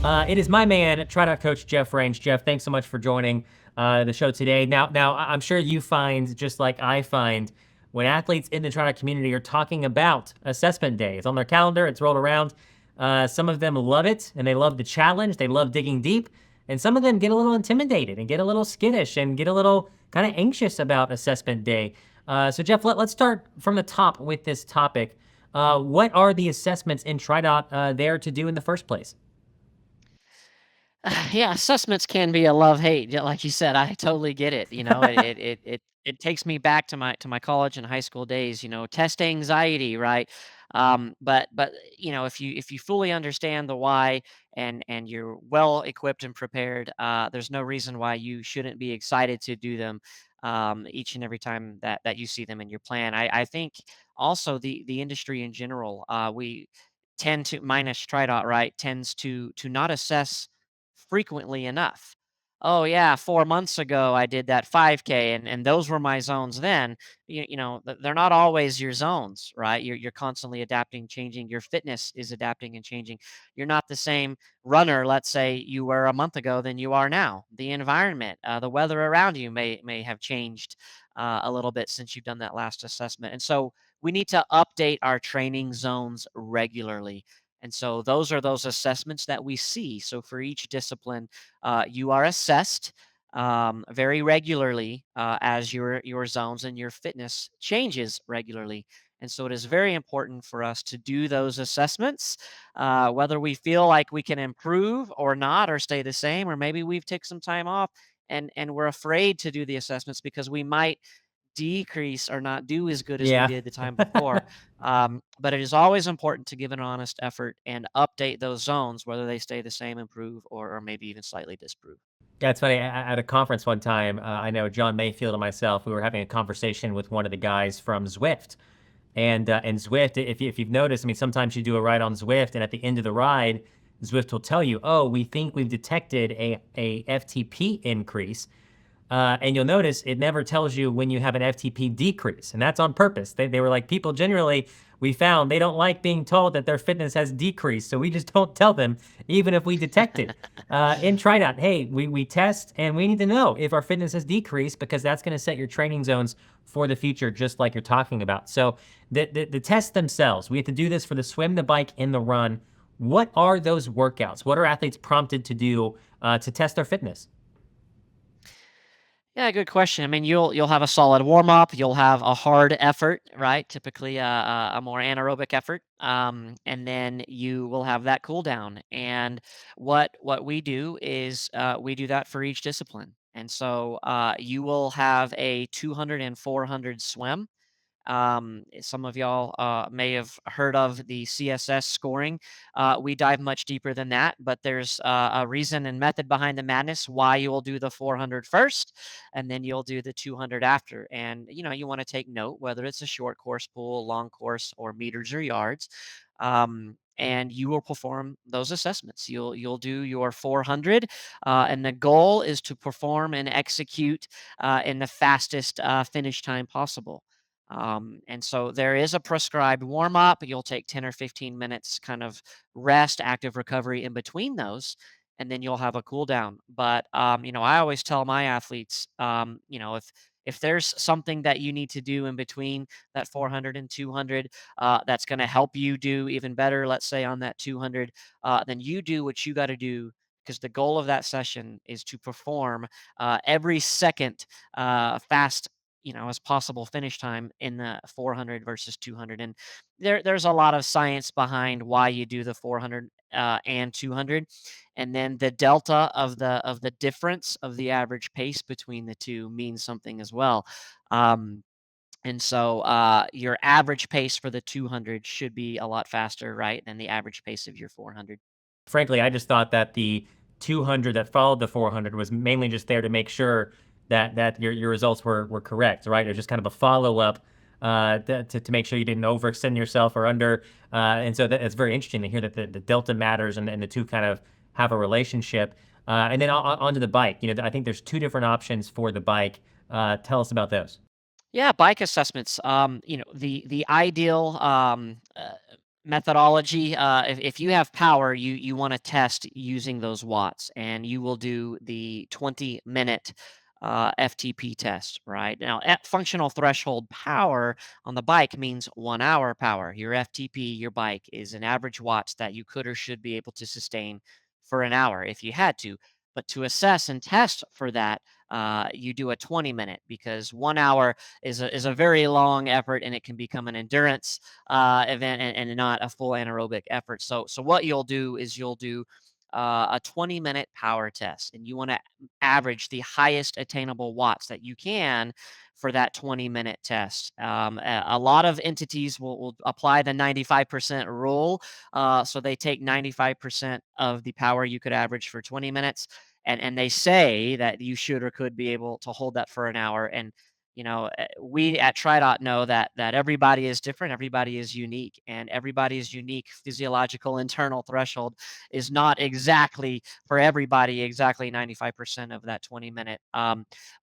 It is my man, TriDot coach Jeff Range. Jeff, thanks so much for joining the show today. Now, I'm sure you find, just like I find, when athletes in the TriDot community are talking about assessment day, it's on their calendar, it's rolled around. Some of them love it and they love the challenge, they love digging deep, and some of them get a little intimidated and get a little skittish and get a little kind of anxious about assessment day. So, Jeff, let's start from the top with this topic. What are the assessments in TriDot there to do in the first place? Yeah, assessments can be a love-hate, like you said, I totally get it, it takes me back to my college and high school days, test anxiety, right? But if you fully understand the why and you're well equipped and prepared, there's no reason why you shouldn't be excited to do them, each and every time that you see them in your plan. I think also the industry in general, we tend to minus TriDot, right, tends to not assess frequently enough. Oh yeah, 4 months ago I did that 5K and those were my zones then. They're not always your zones, right? You're constantly adapting, changing. Your fitness is adapting and changing. You're not the same runner, let's say you were a month ago than you are now. The environment, the weather around you may have changed a little bit since you've done that last assessment. And so we need to update our training zones regularly. And so those are those assessments that we see. So for each discipline, you are assessed very regularly as your zones and your fitness changes regularly. And so it is very important for us to do those assessments, whether we feel like we can improve or not, or stay the same, or maybe we've taken some time off and we're afraid to do the assessments because we might decrease or not do as good as we Yeah. did the time before. But it is always important to give an honest effort and update those zones, whether they stay the same, improve, or maybe even slightly disprove. Yeah, it's funny. At a conference one time, I know John Mayfield and myself, we were having a conversation with one of the guys from Zwift. And Zwift, if you've noticed, I mean, sometimes you do a ride on Zwift, and at the end of the ride, Zwift will tell you, "Oh, we think we've detected a FTP increase." And you'll notice it never tells you when you have an FTP decrease, and that's on purpose. They were like, people generally, we found they don't like being told that their fitness has decreased, so we just don't tell them, even if we detect it. In TriDot, hey, we test, and we need to know if our fitness has decreased because that's going to set your training zones for the future, just like you're talking about. So the tests themselves, we have to do this for the swim, the bike, and the run. What are those workouts? What are athletes prompted to do to test their fitness? Yeah, good question. I mean, you'll have a solid warm up. You'll have a hard effort, right? Typically, a more anaerobic effort, and then you will have that cool down. And what we do is we do that for each discipline. And so you will have a 200 and 400 swim. Some of y'all may have heard of the CSS scoring. We dive much deeper than that, but there's a reason and method behind the madness why you will do the 400 first, and then you'll do the 200 after. And you want to take note whether it's a short course pool, long course, or meters or yards. And you will perform those assessments. You'll do your 400, and the goal is to perform and execute in the fastest finish time possible. And so there is a prescribed warm up. You'll take 10 or 15 minutes kind of rest, active recovery in between those, and then you'll have a cool down. But I always tell my athletes, if there's something that you need to do in between that 400 and 200, that's going to help you do even better, let's say on that 200, then you do what you got to do, because the goal of that session is to perform every second fast as possible finish time in the 400 versus 200. And there's a lot of science behind why you do the 400 and 200, and then the delta of the difference of the average pace between the two means something as well. um, and so your average pace for the 200 should be a lot faster, right, than the average pace of your 400. Frankly, I just thought that the 200 that followed the 400 was mainly just there to make sure that your results were correct, right? It was just kind of a follow up to make sure you didn't overextend yourself or under. And so it's very interesting to hear that the delta matters and the two kind of have a relationship. And then onto the bike. I think there's two different options for the bike. Tell us about those. Yeah, bike assessments. The ideal methodology, if you have power, you want to test using those watts, and you will do the 20-minute FTP test. Right now, at functional threshold power on the bike means 1 hour power. Your FTP, your bike, is an average watts that you could or should be able to sustain for an hour if you had to. But to assess and test for that, you do a 20-minute, because 1 hour is a very long effort, and it can become an endurance event, and not a full anaerobic effort. So what you'll do is you'll do a 20-minute power test, and you want to average the highest attainable watts that you can for that 20-minute test. A lot of entities will apply the 95% rule. So they take 95% of the power you could average for 20 minutes, and they say that you should or could be able to hold that for an hour. And we at TriDot know that everybody is different, everybody is unique, and everybody's unique physiological internal threshold is not exactly for everybody exactly 95% of that 20-minute.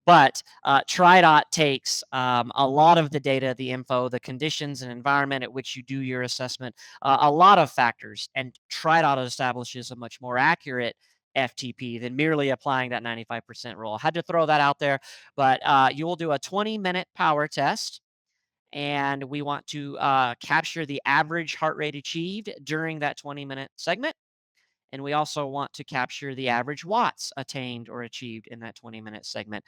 But TriDot takes a lot of the data, the info, the conditions and environment at which you do your assessment, a lot of factors, and TriDot establishes a much more accurate FTP than merely applying that 95% rule. I had to throw that out there, but you will do a 20-minute power test, and we want to capture the average heart rate achieved during that 20-minute segment. And we also want to capture the average watts attained or achieved in that 20-minute segment.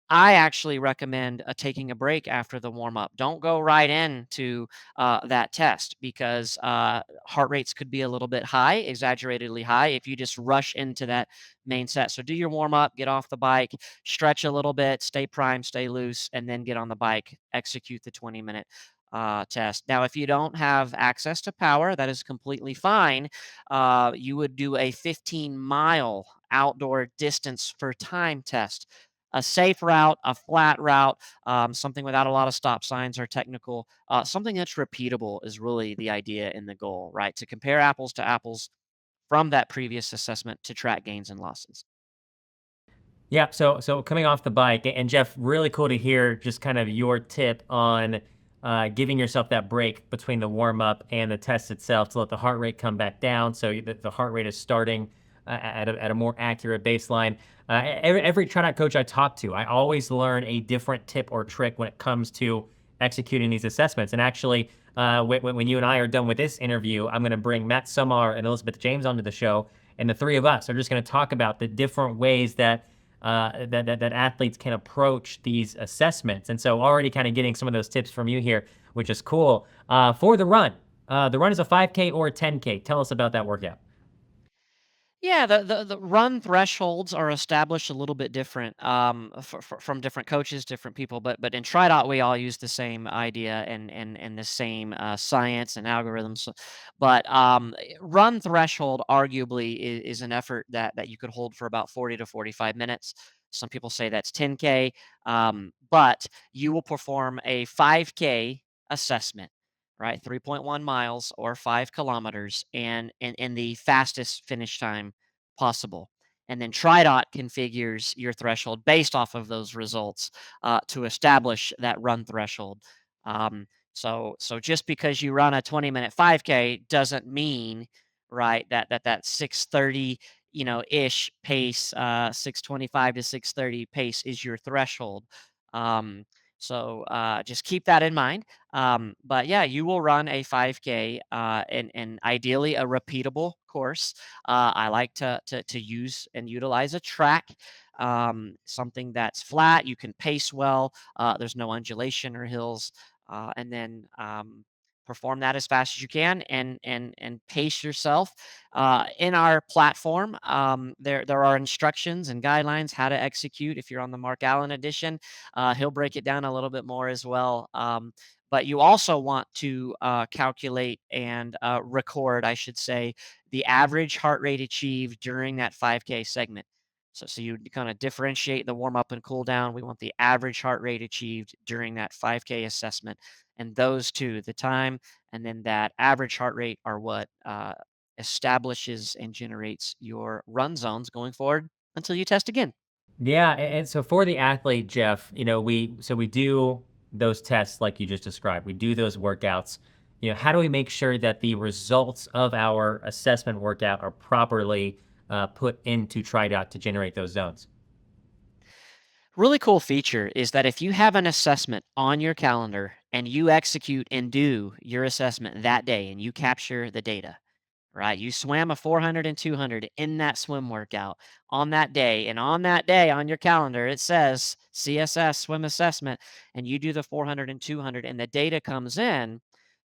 I actually recommend taking a break after the warm up. Don't go right into that test, because heart rates could be a little bit high, exaggeratedly high, if you just rush into that main set. So do your warm up, get off the bike, stretch a little bit, stay primed, stay loose, and then get on the bike, execute the 20-minute test. Now, if you don't have access to power, that is completely fine. You would do a 15-mile outdoor distance for time test, a safe route, a flat route, something without a lot of stop signs or technical, something that's repeatable is really the idea and the goal, right? To compare apples to apples from that previous assessment to track gains and losses. Yeah, so coming off the bike, and Jeff, really cool to hear just kind of your tip on giving yourself that break between the warm up and the test itself to let the heart rate come back down, so the heart rate is starting at a more accurate baseline. Every tryout coach I talk to, I always learn a different tip or trick when it comes to executing these assessments. And actually, when you and I are done with this interview, I'm going to bring Matt Sumar and Elizabeth James onto the show, and the three of us are just going to talk about the different ways that athletes can approach these assessments. And so already kind of getting some of those tips from you here, which is cool. For the run is a 5K or a 10K. Tell us about that workout. Yeah, the run thresholds are established a little bit different from different coaches, different people, but in TriDot we all use the same idea and the same science and algorithms. But run threshold arguably is an effort that you could hold for about 40 to 45 minutes. Some people say that's 10K, but you will perform a 5K assessment, right? 3.1 miles or 5 kilometers, and in the fastest finish time possible. And then TriDot configures your threshold based off of those results to establish that run threshold. So just because you run a 20-minute 5K doesn't mean, right, that 6:30 ish pace, 6:25 to 6:30 pace is your threshold. Um, so just keep that in mind. But yeah, you will run a 5K, and ideally a repeatable course. I like to use and utilize a track, something that's flat. You can pace well. There's no undulation or hills, and then perform that as fast as you can, and pace yourself. In our platform, there are instructions and guidelines how to execute. If you're on the Mark Allen edition, he'll break it down a little bit more as well. But you also want to calculate and record, I should say, the average heart rate achieved during that 5K segment. So you kind of differentiate the warm up and cool down. We want the average heart rate achieved during that 5K assessment. And those two, the time and then that average heart rate, are what establishes and generates your run zones going forward until you test again. Yeah, and so for the athlete, Jeff, we do those tests like you just described. We do those workouts, how do we make sure that the results of our assessment workout are properly put into TriDot to generate those zones? Really cool feature is that if you have an assessment on your calendar and you execute and do your assessment that day and you capture the data, right? You swam a 400 and 200 in that swim workout on that day. And on that day on your calendar, it says CSS swim assessment, and you do the 400 and 200, and the data comes in.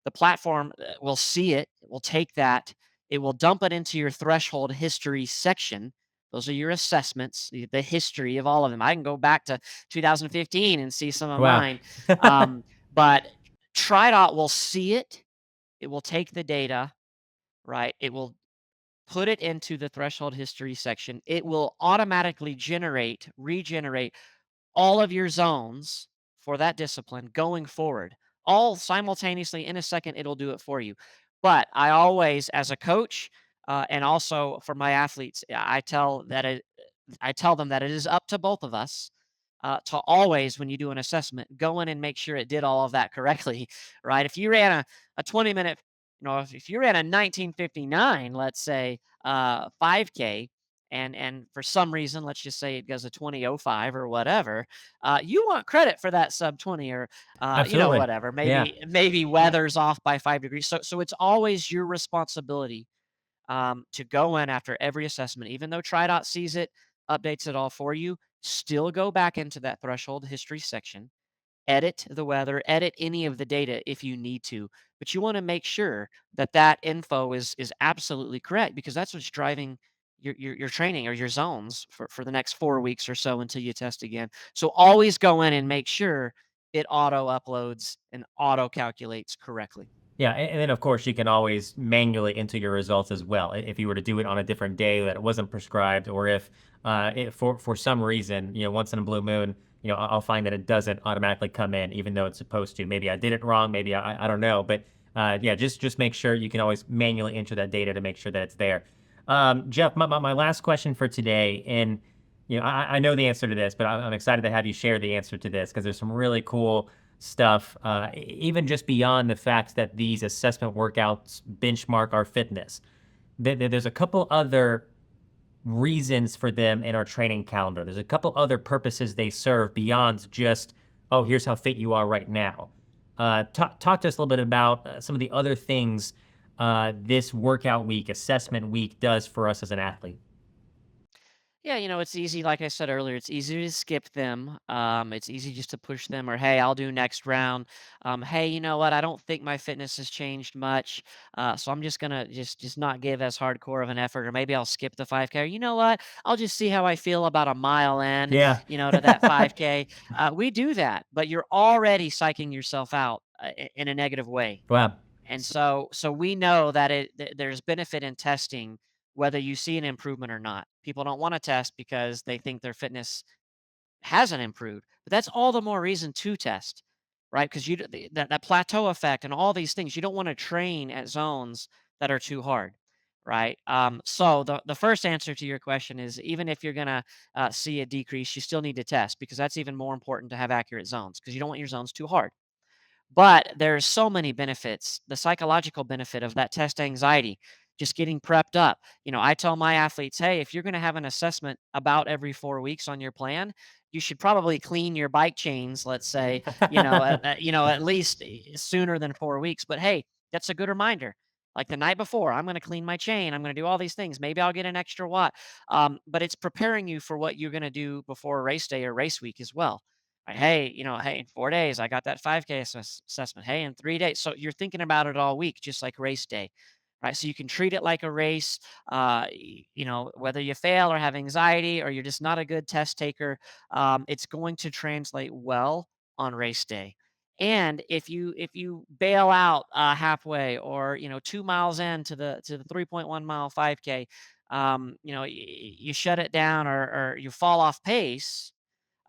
The platform will see it, it will take that, it will dump it into your threshold history section. Those are your assessments, the history of all of them. I can go back to 2015 and see some of Wow. mine. Um, but TriDot will see it. It will take the data, right? It will put it into the threshold history section. It will automatically regenerate all of your zones for that discipline going forward, all simultaneously in a second. It'll do it for you. But I always, as a coach, and also for my athletes, I tell them that it is up to both of us to always, when you do an assessment, go in and make sure it did all of that correctly, right? If you ran a 20-minute, if you ran a 1959, let's say, 5K, and for some reason, let's just say it goes a 20:05 or whatever, you want credit for that sub 20 or, Absolutely. whatever. Yeah. Maybe weather's off by 5 degrees. So it's always your responsibility to go in after every assessment, even though TriDot sees it, updates it all for you. Still go back into that threshold history section, edit the weather, edit any of the data if you need to, but you want to make sure that that info is absolutely correct, because that's what's driving your training or your zones for the next 4 weeks or so until you test again. So always go in and make sure it auto uploads and auto calculates correctly. Yeah, and then of course you can always manually enter your results as well. If you were to do it on a different day that it wasn't prescribed, or if for some reason, once in a blue moon, I'll find that it doesn't automatically come in, even though it's supposed to. Maybe I did it wrong. Maybe I don't know. But yeah, just make sure you can always manually enter that data to make sure that it's there. Jeff, my last question for today, and I know the answer to this, but I'm excited to have you share the answer to this because there's some really cool stuff, even just beyond the fact that these assessment workouts benchmark our fitness. There's a couple other reasons for them in our training calendar. There's a couple other purposes they serve beyond just, oh, here's how fit you are right now. Talk to us a little bit about some of the other things this workout week, assessment week, does for us as an athlete. Yeah, it's easy. Like I said earlier, it's easy to skip them. It's easy just to push them, or hey, I'll do next round. Hey, you know what? I don't think my fitness has changed much, so I'm just gonna just not give as hardcore of an effort, or maybe I'll skip the 5K. Or you know what? I'll just see how I feel about a mile in, Yeah. to that 5K. We do that, but you're already psyching yourself out in a negative way. Wow. And so we know that there's benefit in testing whether you see an improvement or not. People don't want to test because they think their fitness hasn't improved, but that's all the more reason to test, right? Because that plateau effect and all these things, you don't want to train at zones that are too hard, right? So the first answer to your question is, even if you're gonna see a decrease, you still need to test, because that's even more important to have accurate zones, because you don't want your zones too hard. But there's so many benefits. The psychological benefit of that test anxiety, just getting prepped up. I tell my athletes, hey, if you're going to have an assessment about every 4 weeks on your plan, you should probably clean your bike chains, let's say, at least sooner than 4 weeks. But hey, that's a good reminder. Like the night before, I'm going to clean my chain. I'm going to do all these things. Maybe I'll get an extra watt. But it's preparing you for what you're going to do before race day or race week as well. Like, hey, hey, in 4 days, I got that 5K assessment. Hey, in 3 days. So you're thinking about it all week, just like race day, right? So you can treat it like a race. Whether you fail or have anxiety or you're just not a good test taker, it's going to translate well on race day. And if you bail out halfway, or 2 miles into the 3.1 mile 5K, you shut it down, or you fall off pace,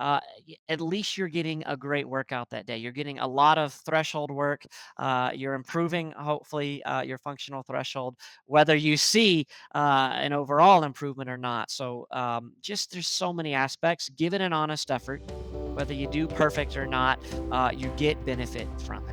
at least you're getting a great workout that day. You're getting a lot of threshold work. You're improving, hopefully, your functional threshold, whether you see an overall improvement or not. So, just there's so many aspects. Give it an honest effort. Whether you do perfect or not, you get benefit from it.